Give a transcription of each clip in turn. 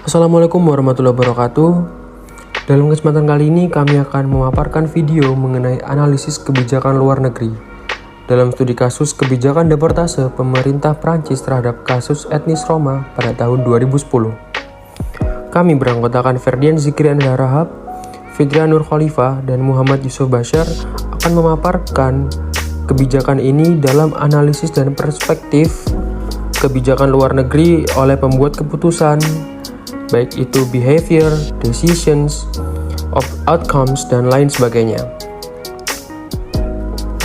Assalamualaikum warahmatullahi wabarakatuh. Dalam kesempatan kali ini kami akan memaparkan video mengenai analisis kebijakan luar negeri. Dalam studi kasus kebijakan deportase pemerintah Prancis terhadap kasus etnis Roma pada tahun 2010. Kami beranggotakan Ferdian Zikri Andar Rahab, Fitrian Nur Khalifah, dan Muhammad Yusuf Bashar akan memaparkan kebijakan ini dalam analisis dan perspektif kebijakan luar negeri oleh pembuat keputusan, baik itu behavior, decisions, outcomes, dan lain sebagainya.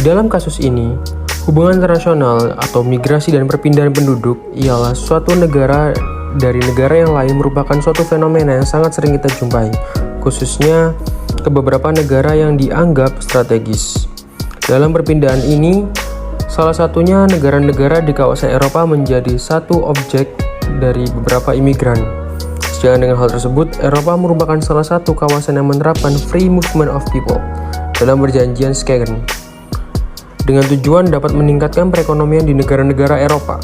Dalam kasus ini, hubungan internasional atau migrasi dan perpindahan penduduk ialah suatu negara dari negara yang lain merupakan suatu fenomena yang sangat sering kita jumpai, khususnya ke beberapa negara yang dianggap strategis. Dalam perpindahan ini, salah satunya negara-negara di kawasan Eropa menjadi satu objek dari beberapa imigran. Sejalan dengan hal tersebut, Eropa merupakan salah satu kawasan yang menerapkan free movement of people dalam perjanjian Schengen, dengan tujuan dapat meningkatkan perekonomian di negara-negara Eropa.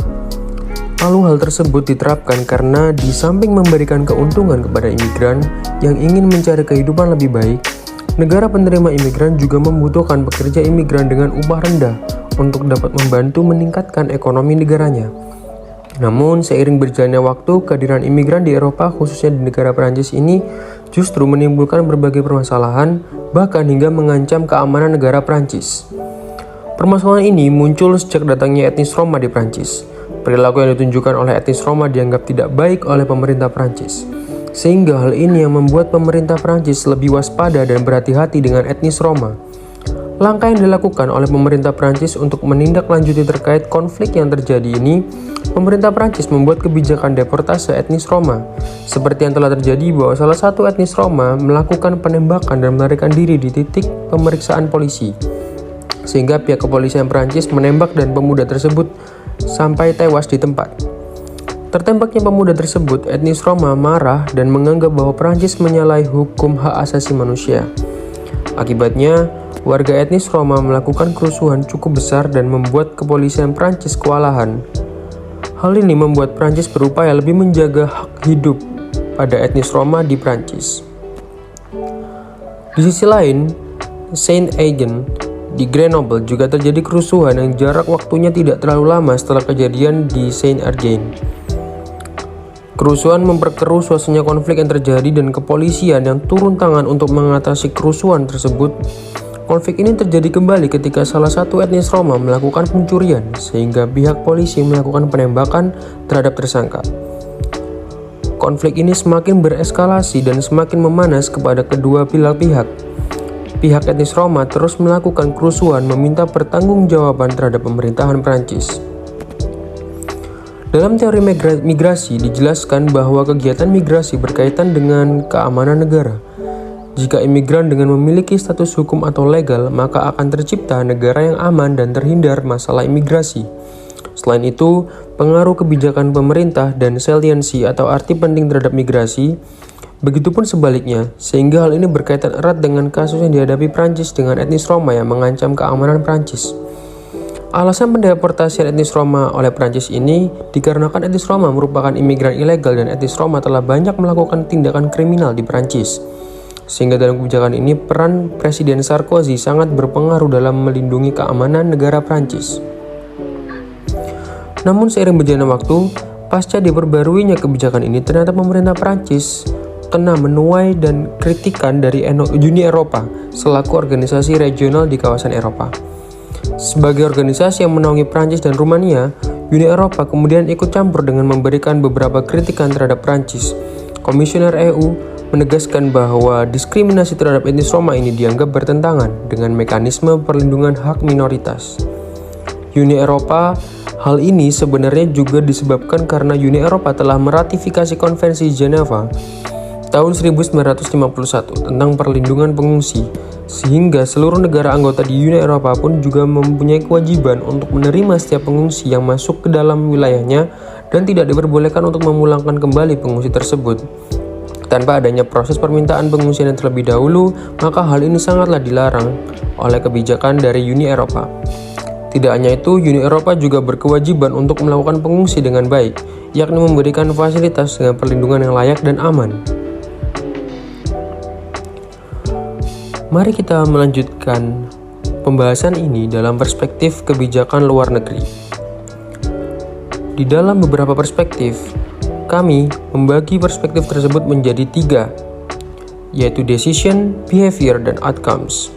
Lalu hal tersebut diterapkan karena di samping memberikan keuntungan kepada imigran yang ingin mencari kehidupan lebih baik, negara penerima imigran juga membutuhkan pekerja imigran dengan upah rendah untuk dapat membantu meningkatkan ekonomi negaranya. Namun, seiring berjalannya waktu, kehadiran imigran di Eropa, khususnya di negara Perancis ini, justru menimbulkan berbagai permasalahan, bahkan hingga mengancam keamanan negara Perancis. Permasalahan ini muncul sejak datangnya etnis Roma di Perancis. Perilaku yang ditunjukkan oleh etnis Roma dianggap tidak baik oleh pemerintah Perancis, sehingga hal ini yang membuat pemerintah Perancis lebih waspada dan berhati-hati dengan etnis Roma. Langkah yang dilakukan oleh pemerintah Prancis untuk menindaklanjuti terkait konflik yang terjadi ini, pemerintah Prancis membuat kebijakan deportase etnis Roma. Seperti yang telah terjadi bahwa salah satu etnis Roma melakukan penembakan dan melarikan diri di titik pemeriksaan polisi, sehingga pihak kepolisian Prancis menembak dan pemuda tersebut sampai tewas di tempat. Tertembaknya pemuda tersebut, etnis Roma marah dan menganggap bahwa Prancis menyalahi hukum hak asasi manusia. Akibatnya, warga etnis Roma melakukan kerusuhan cukup besar dan membuat kepolisian Prancis kewalahan. Hal ini membuat Prancis berupaya lebih menjaga hak hidup pada etnis Roma di Prancis. Di sisi lain, Saint-Aignan di Grenoble juga terjadi kerusuhan yang jarak waktunya tidak terlalu lama setelah kejadian di Saint-Aignan. Kerusuhan memperkeruh suasana konflik yang terjadi dan kepolisian yang turun tangan untuk mengatasi kerusuhan tersebut. Konflik ini terjadi kembali ketika salah satu etnis Roma melakukan pencurian, sehingga pihak polisi melakukan penembakan terhadap tersangka. Konflik ini semakin bereskalasi dan semakin memanas kepada kedua belah pihak. Pihak etnis Roma terus melakukan kerusuhan meminta pertanggungjawaban terhadap pemerintahan Prancis. Dalam teori migrasi dijelaskan bahwa kegiatan migrasi berkaitan dengan keamanan negara. Jika imigran dengan memiliki status hukum atau legal, maka akan tercipta negara yang aman dan terhindar masalah imigrasi. Selain itu, pengaruh kebijakan pemerintah dan saliensi atau arti penting terhadap migrasi, begitupun sebaliknya, sehingga hal ini berkaitan erat dengan kasus yang dihadapi Prancis dengan etnis Roma yang mengancam keamanan Prancis. Alasan pendeportasian etnis Roma oleh Prancis ini dikarenakan etnis Roma merupakan imigran ilegal dan etnis Roma telah banyak melakukan tindakan kriminal di Prancis. Sehingga dalam kebijakan ini peran Presiden Sarkozy sangat berpengaruh dalam melindungi keamanan negara Prancis. Namun seiring berjalannya waktu, pasca diperbaruinya kebijakan ini, ternyata pemerintah Prancis kena menuai dan kritikan dari Uni Eropa selaku organisasi regional di kawasan Eropa. Sebagai organisasi yang menaungi Prancis dan Rumania, Uni Eropa kemudian ikut campur dengan memberikan beberapa kritikan terhadap Prancis. Komisioner EU menegaskan bahwa diskriminasi terhadap etnis Roma ini dianggap bertentangan dengan mekanisme perlindungan hak minoritas. Uni Eropa, hal ini sebenarnya juga disebabkan karena Uni Eropa telah meratifikasi Konvensi Jenewa tahun 1951 tentang perlindungan pengungsi, sehingga seluruh negara anggota di Uni Eropa pun juga mempunyai kewajiban untuk menerima setiap pengungsi yang masuk ke dalam wilayahnya dan tidak diperbolehkan untuk memulangkan kembali pengungsi tersebut. Tanpa adanya proses permintaan pengungsian yang terlebih dahulu, maka hal ini sangatlah dilarang oleh kebijakan dari Uni Eropa. Tidak hanya itu, Uni Eropa juga berkewajiban untuk melakukan pengungsi dengan baik, yakni memberikan fasilitas dengan perlindungan yang layak dan aman. Mari kita melanjutkan pembahasan ini dalam perspektif kebijakan luar negeri. Di dalam beberapa perspektif, kami membagi perspektif tersebut menjadi 3, yaitu decision, behavior, dan outcomes.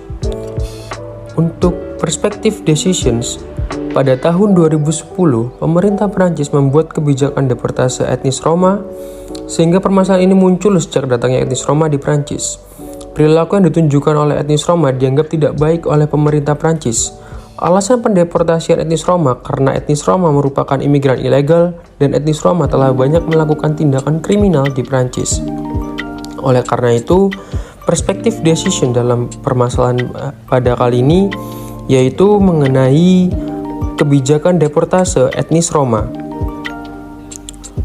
Untuk perspektif decisions, pada tahun 2010, pemerintah Prancis membuat kebijakan deportase etnis Roma, sehingga permasalahan ini muncul sejak datangnya etnis Roma di Prancis. Perilaku yang ditunjukkan oleh etnis Roma dianggap tidak baik oleh pemerintah Prancis. Alasan pendeportasian etnis Roma karena etnis Roma merupakan imigran ilegal dan etnis Roma telah banyak melakukan tindakan kriminal di Prancis. Oleh karena itu, perspektif decision dalam permasalahan pada kali ini yaitu mengenai kebijakan deportase etnis Roma.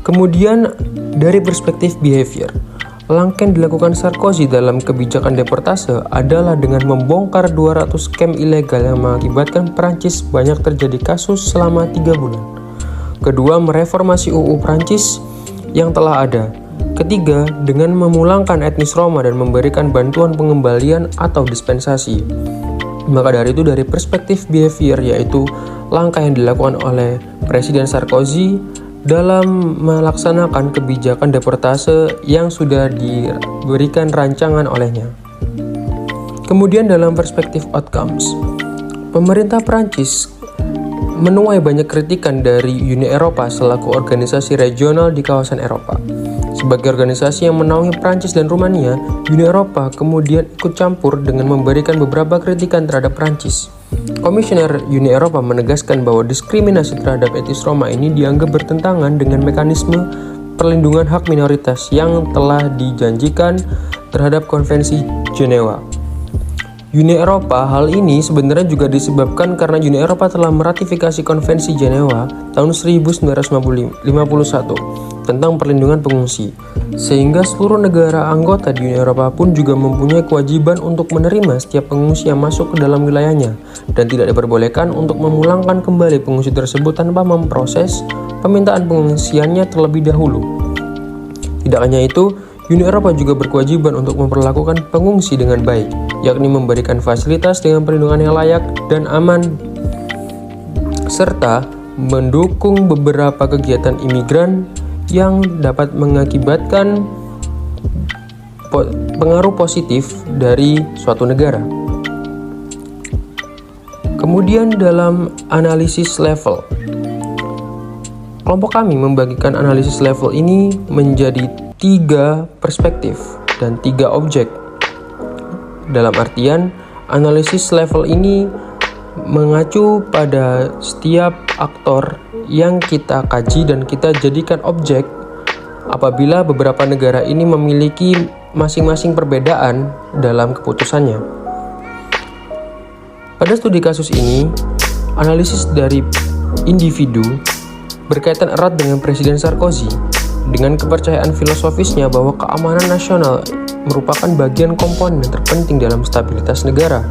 Kemudian dari perspektif behavior, langkah yang dilakukan Sarkozy dalam kebijakan deportase adalah dengan membongkar 200 camp ilegal yang mengakibatkan Prancis banyak terjadi kasus selama 3 bulan. Kedua, mereformasi UU Prancis yang telah ada. Ketiga, dengan memulangkan etnis Roma dan memberikan bantuan pengembalian atau dispensasi. Maka dari itu, dari perspektif behavior, yaitu langkah yang dilakukan oleh Presiden Sarkozy dalam melaksanakan kebijakan deportase yang sudah diberikan rancangan olehnya. Kemudian dalam perspektif outcomes, pemerintah Prancis menuai banyak kritikan dari Uni Eropa selaku organisasi regional di kawasan Eropa. Sebagai organisasi yang menaungi Prancis dan Rumania, Uni Eropa kemudian ikut campur dengan memberikan beberapa kritikan terhadap Prancis. Komisioner Uni Eropa menegaskan bahwa diskriminasi terhadap etnis Roma ini dianggap bertentangan dengan mekanisme perlindungan hak minoritas yang telah dijanjikan terhadap Konvensi Jenewa. Uni Eropa, hal ini sebenarnya juga disebabkan karena Uni Eropa telah meratifikasi Konvensi Jenewa tahun 1951 tentang perlindungan pengungsi, sehingga seluruh negara anggota di Uni Eropa pun juga mempunyai kewajiban untuk menerima setiap pengungsi yang masuk ke dalam wilayahnya dan tidak diperbolehkan untuk memulangkan kembali pengungsi tersebut tanpa memproses permintaan pengungsiannya terlebih dahulu. Tidak hanya itu, Uni Eropa juga berkewajiban untuk memperlakukan pengungsi dengan baik, yakni memberikan fasilitas dengan perlindungan yang layak dan aman, serta mendukung beberapa kegiatan imigran yang dapat mengakibatkan pengaruh positif dari suatu negara. Kemudian dalam analisis level, kelompok kami membagikan analisis level ini menjadi 3 perspektif dan 3 objek. Dalam artian, analisis level ini mengacu pada setiap aktor yang kita kaji dan kita jadikan objek apabila beberapa negara ini memiliki masing-masing perbedaan dalam keputusannya. Pada studi kasus ini, analisis dari individu berkaitan erat dengan Presiden Sarkozy dengan kepercayaan filosofisnya bahwa keamanan nasional merupakan bagian komponen terpenting dalam stabilitas negara.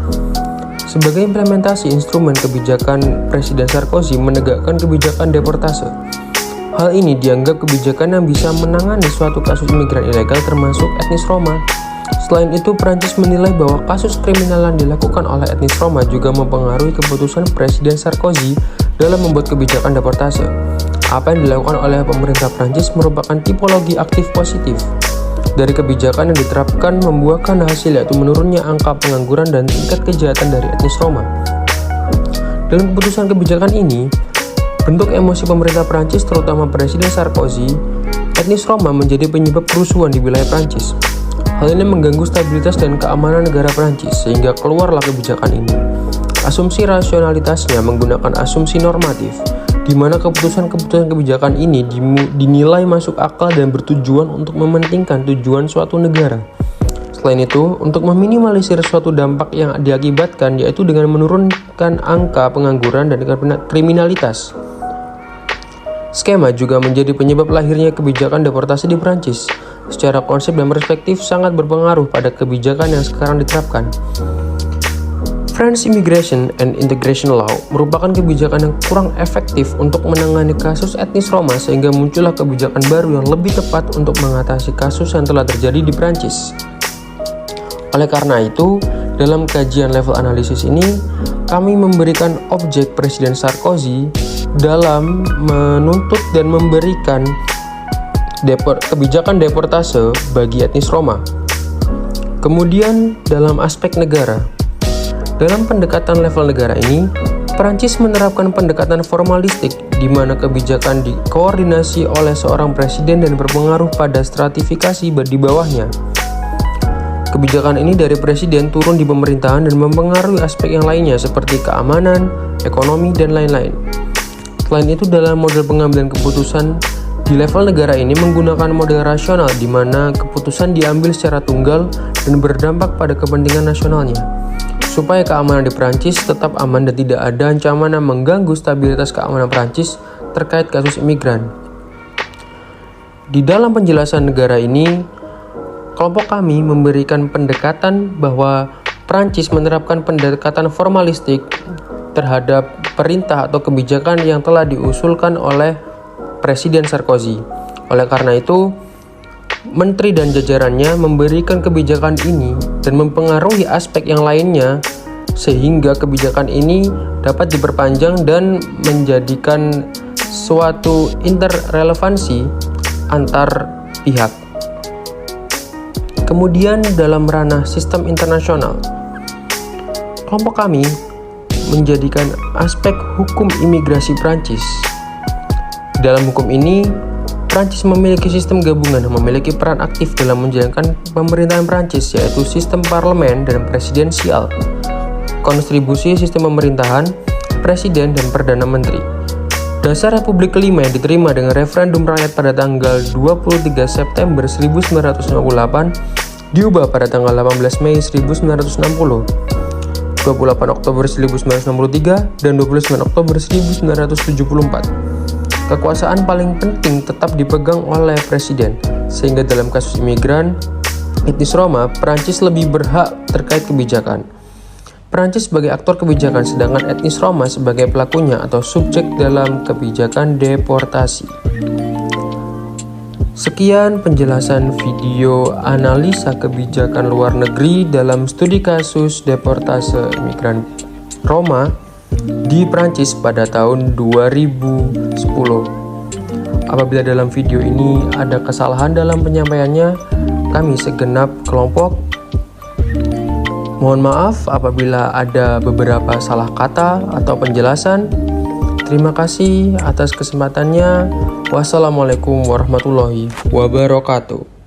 Sebagai implementasi instrumen kebijakan Presiden Sarkozy menegakkan kebijakan deportase. Hal ini dianggap kebijakan yang bisa menangani suatu kasus imigran ilegal termasuk etnis Roma. Selain itu, Prancis menilai bahwa kasus kriminal yang dilakukan oleh etnis Roma juga mempengaruhi keputusan Presiden Sarkozy dalam membuat kebijakan deportase. Apa yang dilakukan oleh pemerintah Prancis merupakan tipologi aktif positif dari kebijakan yang diterapkan membuahkan hasil, yaitu menurunnya angka pengangguran dan tingkat kejahatan dari etnis Roma. Dalam keputusan kebijakan ini, bentuk emosi pemerintah Prancis terutama Presiden Sarkozy, etnis Roma menjadi penyebab kerusuhan di wilayah Prancis. Hal ini mengganggu stabilitas dan keamanan negara Prancis sehingga keluarlah kebijakan ini. Asumsi rasionalitasnya menggunakan asumsi normatif, di mana keputusan-keputusan kebijakan ini dinilai masuk akal dan bertujuan untuk mementingkan tujuan suatu negara. Selain itu, untuk meminimalisir suatu dampak yang diakibatkan, yaitu dengan menurunkan angka pengangguran dan kriminalitas. Skema juga menjadi penyebab lahirnya kebijakan deportasi di Prancis. Secara konsep dan perspektif sangat berpengaruh pada kebijakan yang sekarang diterapkan. French Immigration and Integration Law merupakan kebijakan yang kurang efektif untuk menangani kasus etnis Roma sehingga muncullah kebijakan baru yang lebih tepat untuk mengatasi kasus yang telah terjadi di Prancis. Oleh karena itu, dalam kajian level analisis ini, kami memberikan objek Presiden Sarkozy dalam menuntut dan memberikan kebijakan deportase bagi etnis Roma. Kemudian dalam aspek negara, dalam pendekatan level negara ini, Prancis menerapkan pendekatan formalistik di mana kebijakan dikoordinasi oleh seorang presiden dan berpengaruh pada stratifikasi di bawahnya. Kebijakan ini dari presiden turun di pemerintahan dan mempengaruhi aspek yang lainnya seperti keamanan, ekonomi, dan lain-lain. Selain itu, dalam model pengambilan keputusan di level negara ini menggunakan model rasional di mana keputusan diambil secara tunggal dan berdampak pada kepentingan nasionalnya, supaya keamanan di Prancis tetap aman dan tidak ada ancaman yang mengganggu stabilitas keamanan Prancis terkait kasus imigran. Di dalam penjelasan negara ini, kelompok kami memberikan pendekatan bahwa Prancis menerapkan pendekatan formalistik terhadap perintah atau kebijakan yang telah diusulkan oleh Presiden Sarkozy. Oleh karena itu, Menteri dan jajarannya memberikan kebijakan ini dan mempengaruhi aspek yang lainnya sehingga kebijakan ini dapat diperpanjang dan menjadikan suatu interrelevansi antar pihak. Kemudian dalam ranah sistem internasional, kelompok kami menjadikan aspek hukum imigrasi Prancis. Dalam hukum ini, Prancis memiliki sistem gabungan yang memiliki peran aktif dalam menjalankan pemerintahan Prancis, yaitu sistem parlemen dan presidensial, konstribusi sistem pemerintahan, presiden, dan perdana menteri. Dasar Republik kelima yang diterima dengan referendum rakyat pada tanggal 23 September 1958 diubah pada tanggal 18 Mei 1960, 28 Oktober 1963, dan 29 Oktober 1974. Kekuasaan paling penting tetap dipegang oleh presiden, sehingga dalam kasus imigran etnis Roma, Prancis lebih berhak terkait kebijakan. Prancis sebagai aktor kebijakan, sedangkan etnis Roma sebagai pelakunya atau subjek dalam kebijakan deportasi. Sekian penjelasan video analisa kebijakan luar negeri dalam studi kasus deportase imigran Roma di Prancis pada tahun 2010. Apabila dalam video ini ada kesalahan dalam penyampaiannya, kami segenap kelompok mohon maaf apabila ada beberapa salah kata atau penjelasan. Terima kasih atas kesempatannya. Wassalamualaikum warahmatullahi wabarakatuh.